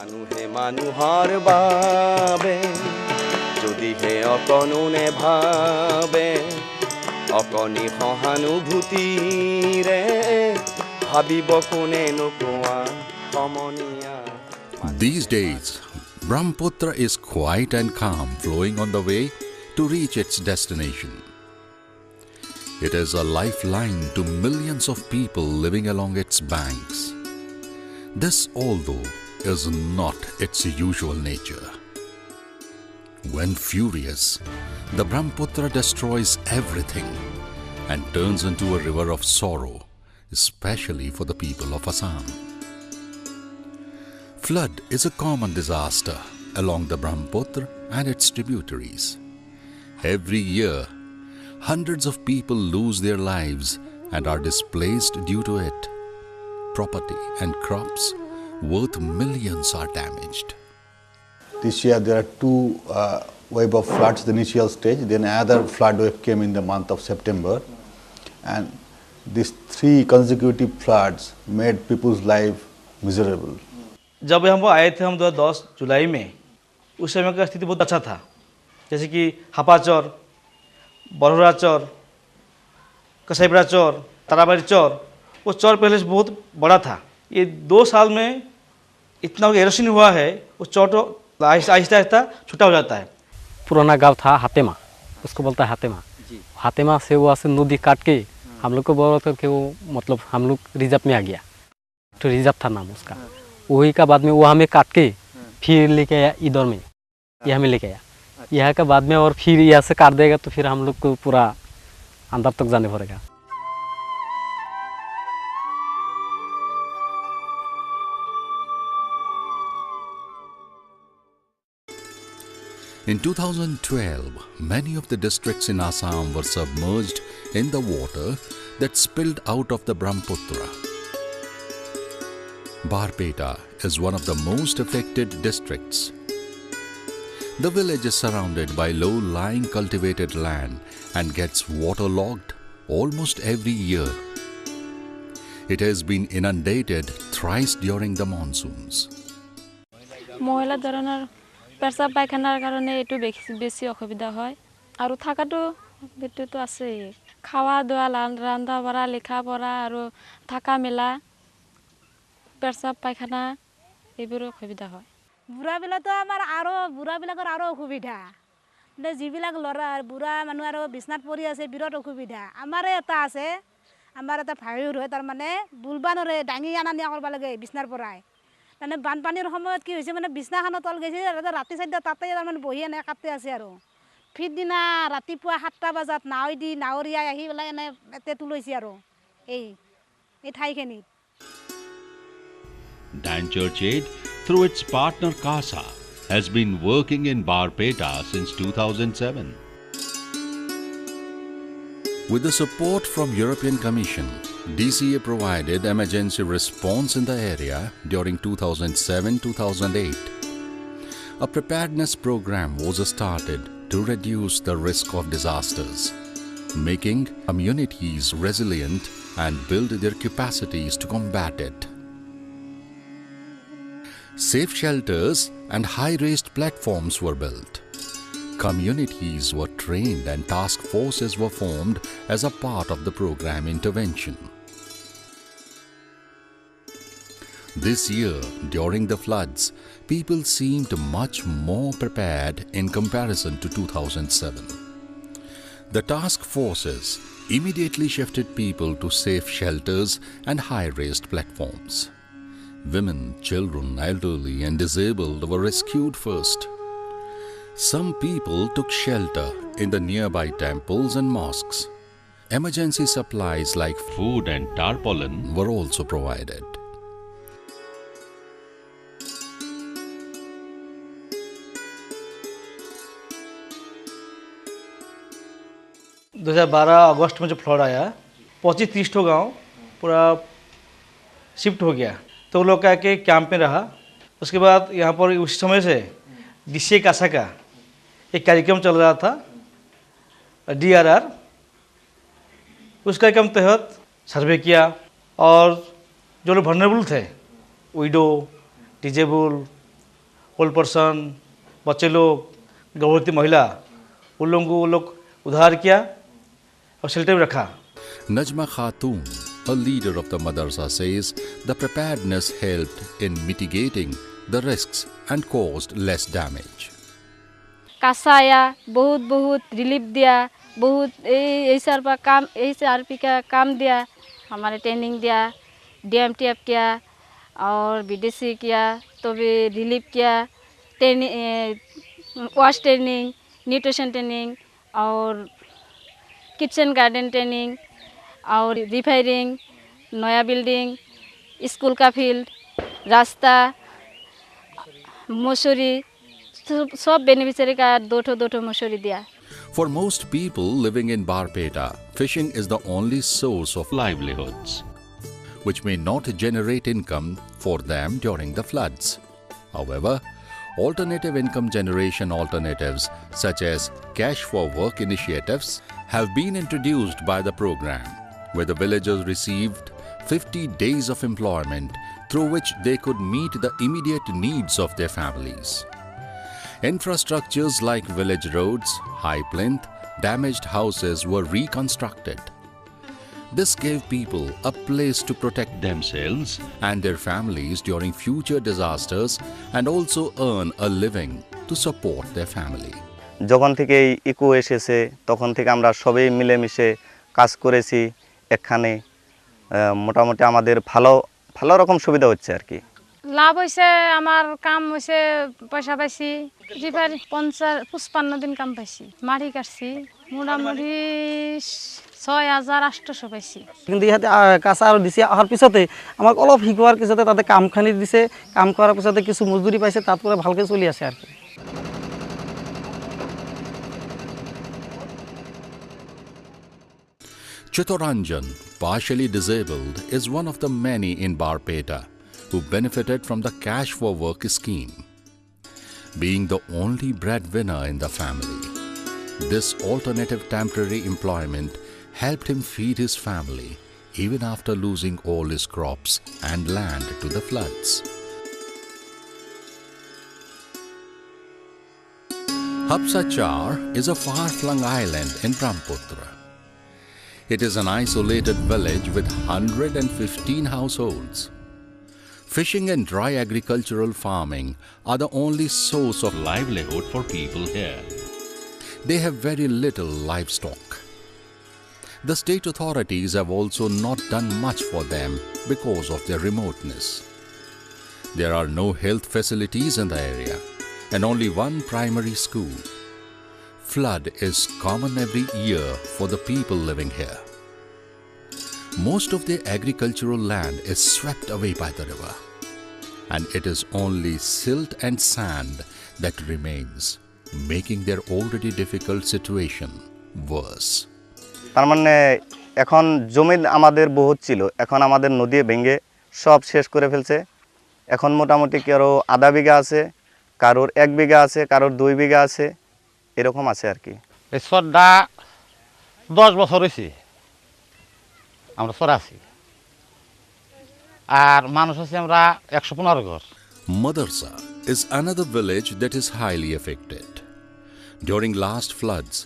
মানুহে মানুহৰ বাবে যদিহে অকণোনে ভাবে অকণি সহানুভূতিৰে ভাবিব কোনে নোকোৱা সমনীয়া। These days, Brahmaputra is quiet and calm, flowing on the way to reach its destination. It is a lifeline to millions of people living along its banks. This, although, is not its usual nature. When furious, the Brahmaputra destroys everything and turns into a river of sorrow, especially for the people of Assam. Flood is a common disaster along the Brahmaputra and its tributaries. Every year, hundreds of people lose their lives and are displaced due to it. Property and crops worth millions are damaged. This year there are two wave of floods, the initial stage, then another flood wave came in the month of September, and these three consecutive floods made people's life miserable. जब हम आए थे हम 2010 जुलाई में, उस समय का स्थिति बहुत अच्छा था, जैसे कि हापाचौर, बरहुरा चौर, कसाईबड़ा चौर, ताराबाड़ी चौर, वो चौर पहले से बहुत बड़ा था। ये 2 साल में इतना एरोशन हुआ है, वो चौर आहिस्ता आहिस्ता छोटा हो जाता है। पुराना गांव था हातेमा, उसको बोलता है हातेमा। हातेमा से वो ऐसे नदी काट के हम लोग को बोला करके वो मतलब हम लोग रिजर्व में आ गया, तो रिजर्व था नाम उसका। वही का बाद में वो हमें काट के फिर लेके आया इधर में, यहाँ में लेके आया। यहाँ का बाद में और फिर यहाँ से काट देगा तो फिर हम लोग को पूरा अंदर तक जाने पड़ेगा। In 2012, many of the districts in Assam were submerged in the water that spilled out of the Brahmaputra. Barpeta is one of the most affected districts. The village is surrounded by low-lying cultivated land and gets waterlogged almost every year. It has been inundated thrice during the monsoons. মহিলা ধৰণৰ পেচাব পায়খানাৰ কাৰণে এইটো বেছি অসুবিধা হয় আৰু থাকাটো বেটোটো আছে খাওয়া দোৱা ৰান্ধা বঢ়া লিখা পঢ়া আৰু থাকা মেলা পেচাব পায়খানা এইবোৰ অসুবিধা হয় বুঢ়াবিলাকতো আমাৰ আৰু বুঢ়াবিলাকৰ আৰু অসুবিধা মানে যিবিলাক ল'ৰা বুঢ়া মানুহ আৰু বিছনাত পৰি আছে বিৰত অসুবিধা আমাৰে এটা আছে আমাৰ এটা ভাইৰ হয় তাৰ মানে বুলবানৰে ডাঙি আনা নিয়া কৰিব লাগে বিছনাৰ পৰাই মানে বানপানীৰ সময়ত কি হৈছে মানে বিছনাখনত তল গৈছে ৰাতি চাইডা তাতে মানে বহি এনে কাটতে আছে আৰু ফিৰদিনা ৰাতিপুৱা 7টা বজাত নাও দি নাৱৰীয়া আহি পেলাই এনে তেতু লৈছে আৰু এই ঠাইখিনি Danchurch Aid, through its partner CASA, has been working in Barpeta since 2007. With the support from European Commission, DCA provided emergency response in the area during 2007-2008. A preparedness program was started to reduce the risk of disasters, making communities resilient and build their capacities to combat it. Safe shelters and high-raised platforms were built. Communities were trained and task forces were formed as a part of the program intervention. This year, during the floods, people seemed much more prepared in comparison to 2007. The task forces immediately shifted people to safe shelters and high-raised platforms. Women, children, elderly and disabled were rescued first. Some people took shelter in the nearby temples and mosques. Emergency supplies like Food and tarpaulin were also provided. अगस्त में जो flood आया 25-30 ठो गाँव पूरा shift हो गया तो वो लोग क्या के कैंप में रहा उसके बाद यहाँ पर उस समय से DCA कासा का एक कार्यक्रम चल रहा था DRR उस कार्यक्रम तहत सर्वे किया और जो लोग वल्नरेबल थे विडो डिजेबल ओल्ड पर्सन, बच्चे लोग, गर्भवती महिला, उन लोगों को वो लोग उधार किया और शेल्टर में रखा। Najma Khatun, a leader of the madrasa, says the preparedness helped in mitigating the risks and caused less damage. Kasa आया, बहुत बहुत रिलीफ दिया, बहुत SRP का काम दिया, हमारे ट्रेनिंग दिया, DMTF किया और BDC किया, तो भी रिलीफ किया, वॉश ट्रेनिंग, न्यूट्रिशन ट्रेनिंग और किचन गार्डन ट्रेनिंग और रिफायरिंग, नया बिल्डिंग, स्कूल का फील्ड, रास्ता, मसूरी, सब बेनिफिशियरी का दो मसूरी दिया। For most people living in Barpeta, fishing is the only source of livelihoods, which may not generate income for them during the floods. However, alternative income generation alternatives such as cash for work initiatives have been introduced by the program, where the villagers received 50 days of employment through which they could meet the immediate needs of their families. Infrastructures like village roads, high plinth, damaged houses were reconstructed. This gave people a place to protect themselves and their families during future disasters and also earn a living to support their family. যখন থেকে eco এসেছে তখন থেকে আমরা সবাই মিলেমিশে কাজ করেছি এখানে মোটামুটি আমাদের ভালো রকম সুবিধা হচ্ছে আর কি লাভ হইছে আমার কাম হইছে পয়সা পাইছি জিপার 55 দিন কাম পাইছি মাটি কাটছি মোটামুটি 6800 পাইছি কিন্তু ইহাতে কাঁচা আৰু দিছে আহাৰ পিছতে আমাক অলপ শিকোৱাৰ পিছতে তাতে কামখানি দিছে কাম কৰাৰ পিছতে কিছু মজদুৰি পাইছে তাত পৰা ভালকে চলি আছে আৰু Chittoranjan, partially disabled, is one of the many in Barpeta who benefited from the Cash for Work scheme. Being the only breadwinner in the family, this alternative temporary employment helped him feed his family even after losing all his crops and land to the floods. Hapsachar is a far-flung island in Brahmaputra. It is an isolated village with 115 households. Fishing and dry agricultural farming are the only source of livelihood for people here. They have very little livestock. The state authorities have also not done much for them because of their remoteness. There are no health facilities in the area and only one primary school. Flood is common every year for the people living here. Most of their agricultural land is swept away by the river, and it is only silt and sand that remains, making their already difficult situation worse. তার মানে এখন জমি আমাদের বহুত ছিল এখন আমাদের নদী ভেঙে সব শেষ করে ফেলছে এখন মোটামুটি কারো আধা বিঘা আছে কারোর 1 বিঘা আছে কারোর 2 বিঘা আছে এরকম আছে আর কি এই সরডা 10 বছর হইছে আমরা সর আছি আর মানুষ আছে আমরা 115 ঘর Madarsa is another village that is highly affected. During last floods,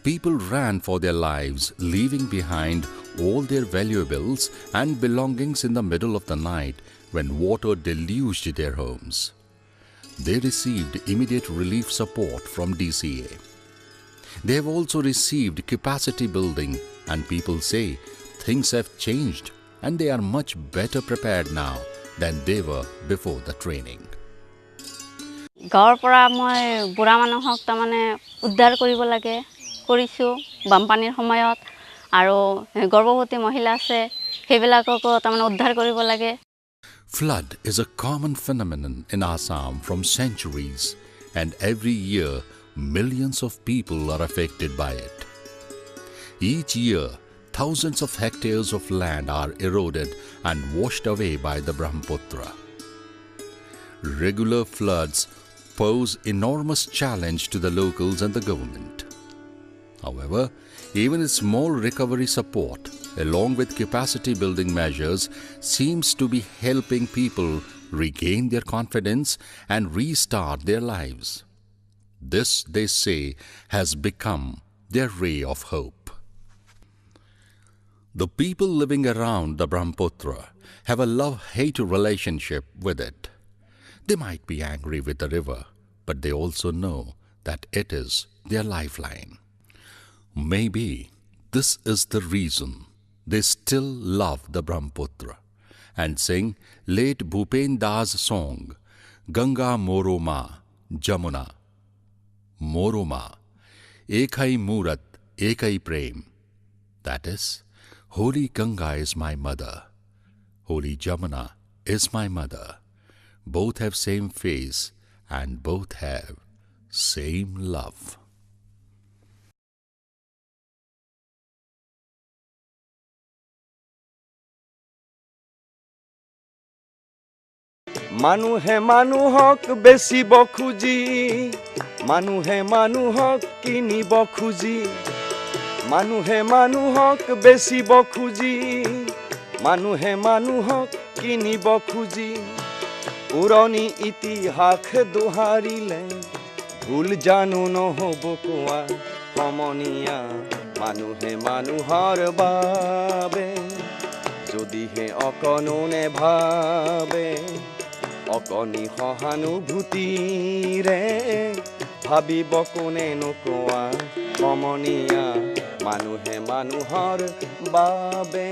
people ran for their lives, leaving behind all their valuables and belongings in the middle of the night when water deluged their homes. They received immediate relief support from DCA. They have also received capacity building, and people say things have changed and they are much better prepared now than they were before the training. গাঁৱৰ পৰা মই বুঢ়া মানুহক তাৰমানে উদ্ধাৰ কৰিব লাগে কৰিছোঁ বানপানীৰ সময়ত আৰু গৰ্ভৱতী মহিলা আছে সেইবিলাককো তাৰমানে উদ্ধাৰ কৰিব লাগে Flood is a common phenomenon in Assam from centuries, and every year millions of people are affected by it. Each year, thousands of hectares of land are eroded and washed away by the Brahmaputra. Regular floods pose enormous challenge to the locals and the government. However, even a small recovery support, along with capacity building measures, seems to be helping people regain their confidence, and restart their lives. This, they say, has become their ray of hope. The people living around the Brahmaputra have a love-hate relationship with it. They might be angry with the river, but they also know that it is their lifeline. Maybe this is the reason they still love the Brahmaputra and sing late Bhupen Das' song, Ganga Moro Ma, Jamuna. Moro Ma, Ekai Murat, Ekai Prem. That is, Holy Ganga is my mother. Holy Jamuna is my mother. Both have same face and both have same love. মানুহে মানুহক বেচিব খুজি, মানুহে মানুহক কিনিব খুজি, মানুহে মানুহক বেচিব খুজি, মানুহে মানুহক কিনিব খুজি, পুৰণি ইতিহাস দোহাৰিলে ভুল জানো নহ'ব কোৱা সমনীয়া মানুহে মানুহৰ বাবে যদিহে অকণো নেভাবে অকণি সহানুভূতিৰে ভাবিব কোনে নোকোৱা সমনীয়া মানুহে মানুহৰ বাবে